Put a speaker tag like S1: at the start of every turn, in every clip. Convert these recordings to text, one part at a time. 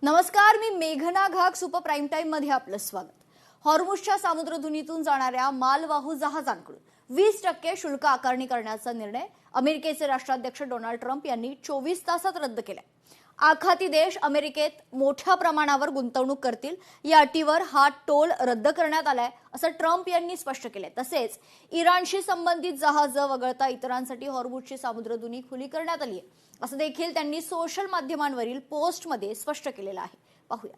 S1: नमस्कार, मी मेघना Ghag. Super prime time मध्ये आपलं स्वागत. हॉर्मुझच्या सामुद्रधुनीतून जाणाऱ्या मालवाहू जहाजांकडून 20% शुल्क आकारणी करण्याचा निर्णय अमेरिकेचे राष्ट्राध्यक्ष डोनाल्ड ट्रम्प यांनी 24 तासात रद्द केला. आखाती देश अमेरिकेत मोठ्या प्रमाणावर गुंतवणूक करतील या अटीवर हा टोल रद्द करण्यात आलाय असं ट्रम्प यांनी स्पष्ट केलंय. तसेच इराणशी संबंधित जहाजं वगळता इतरांसाठी हॉर्मुझची सामुद्रधुनी खुली करण्यात आली आहे असं देखील त्यांनी सोशल माध्यमांवरील पोस्टमध्ये स्पष्ट केलेलं आहे. पाहूयात.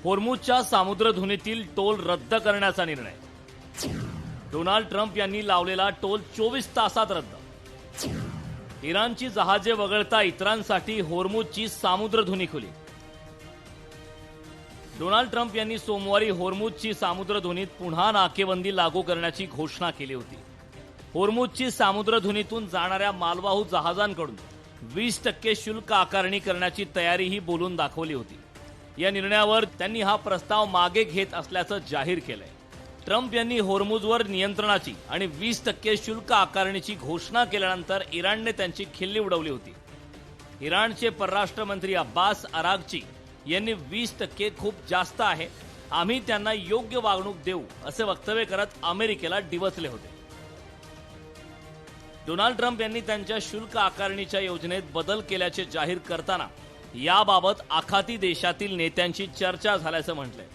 S2: हॉर्मुझच्या सामुद्रधुनीतील टोल रद्द करण्याचा निर्णय. डोनाल्ड ट्रम्प यांनी लावलेला टोल 24 तासात रद्द. इराणची जहाजे वगळता इतरांसाठी हॉर्मुझची सामुद्रधुनी खुली. डोनाल्ड ट्रम्प यांनी सोमवारी हॉर्मुझची सामुद्रधुनीत पुन्हा नाकेबंदी लागू करण्याची घोषणा केली होती. हॉर्मुझची सामुद्रधुनीतून जाणाऱ्या मालवाहू जहाजांकडून 20% शुल्क आकारणी करण्याची तयारीही बोलून दाखवली होती. या निर्णयावर त्यांनी हा प्रस्ताव मागे घेत असल्याचं जाहीर केलंय. ट्रम्प यांनी हॉर्मुझवर नियंत्रणाची आणि 20% शुल्क आकारणीची घोषणा केल्यानंतर इराणने त्यांची खिल्ली उडवली होती. इराणचे परराष्ट्र मंत्री अब्बास अरागची यांनी 20% खूप जास्त आहे, आम्ही त्यांना योग्य वागणूक देऊ असे वक्तव्य करत अमेरिकेला डिवचले होते. डोनाल्ड ट्रम्प यांनी त्यांच्या शुल्क आकारणीच्या योजनेत बदल केल्याचे जाहीर करताना याबाबत आखाती देशातील नेत्यांची चर्चा झाल्याचं म्हटलंय.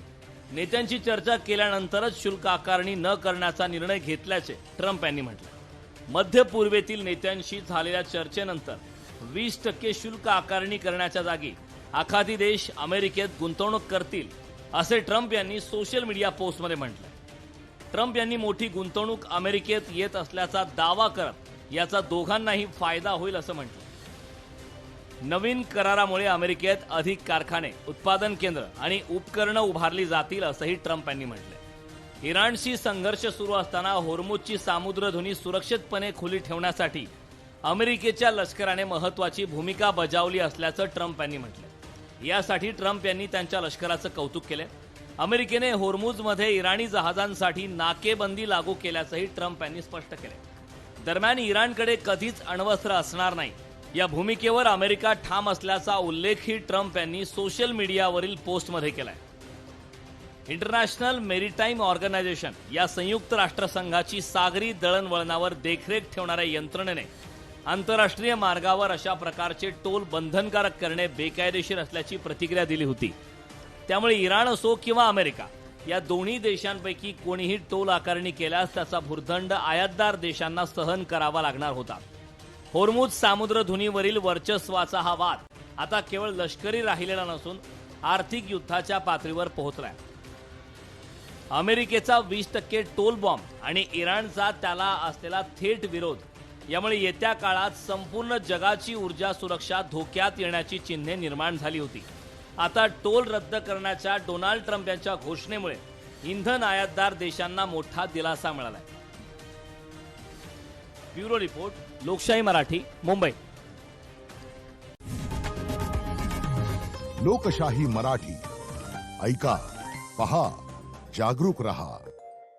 S2: नेत्यांची चर्चा केल्यानंतरच शुल्क आकारणी न करण्याचा निर्णय घेतल्याचे ट्रम्प यांनी म्हटलं. मध्य पूर्वेतील नेत्यांशी झालेल्या चर्चेनंतर 20% शुल्क आकारणी करण्याच्या जागी आखाती देश अमेरिकेत गुंतवणूक करतील असे ट्रम्प यांनी सोशल मीडिया पोस्टमध्ये म्हटलंय. ट्रम्प यांनी मोठी गुंतवणूक अमेरिकेत येत असल्याचा दावा करत याचा दोघांनाही फायदा होईल असं म्हटलं. नवीन करारामुळे अमेरिकेत अधिक कारखाने, उत्पादन केंद्र आणि उपकरणं उभारली जातील असंही ट्रम्प यांनी म्हटलंय. इराणशी संघर्ष सुरू असताना हॉर्मुझची सामुद्रधुनी सुरक्षितपणे खुली ठेवण्यासाठी अमेरिकेच्या लष्कराने महत्त्वाची भूमिका बजावली असल्याचं ट्रम्प यांनी म्हटलंय. यासाठी ट्रम्प यांनी त्यांच्या लष्कराचं कौतुक केलंय. अमेरिकेने हॉर्मुझमध्ये इराणी जहाजांसाठी नाकेबंदी लागू केल्याचंही ट्रम्प यांनी स्पष्ट केलंय. दरम्यान इराणकडे कधीच अण्वस्त्र असणार नाही या भूमिकेवर अमेरिका ठाम असल्याचा उल्लेखही ट्रम्प यांनी सोशल मीडियावरील पोस्टमध्ये केलाय. इंटरनॅशनल मेरीटाईम ऑर्गनायझेशन या संयुक्त राष्ट्रसंघाची सागरी दळणवळणावर देखरेख ठेवणाऱ्या यंत्रणेने आंतरराष्ट्रीय मार्गावर अशा प्रकारचे टोल बंधनकारक करणे बेकायदेशीर असल्याची प्रतिक्रिया दिली होती. त्यामुळे इराण असो किंवा अमेरिका या दोन्ही देशांपैकी कोणीही टोल आकारणी केल्यास त्याचा भुर्दंड आयातदार देशांना सहन करावा लागणार होता. हॉर्मुझ सामुद्रधुनीवरील वर्चस्वाचा हा वाद आता केवळ लष्करी राहिलेला नसून आर्थिक युद्धाच्या पातळीवर पोहोचलाय. अमेरिकेचा 20% टोल बॉम्ब आणि इराणचा त्याला असलेला थेट विरोध यामुळे येत्या काळात संपूर्ण जगाची ऊर्जा सुरक्षा धोक्यात येण्याची चिन्हे निर्माण झाली होती. आता टोल रद्द करण्याच्या डोनाल्ड ट्रम्प यांच्या घोषणेमुळे इंधन आयातदार देशांना मोठा दिलासा मिळालाय. ब्युरो रिपोर्ट, लोकशाही मराठी, मुंबई.
S3: लोकशाही मराठी ऐका, पहा, जागरूक रहा.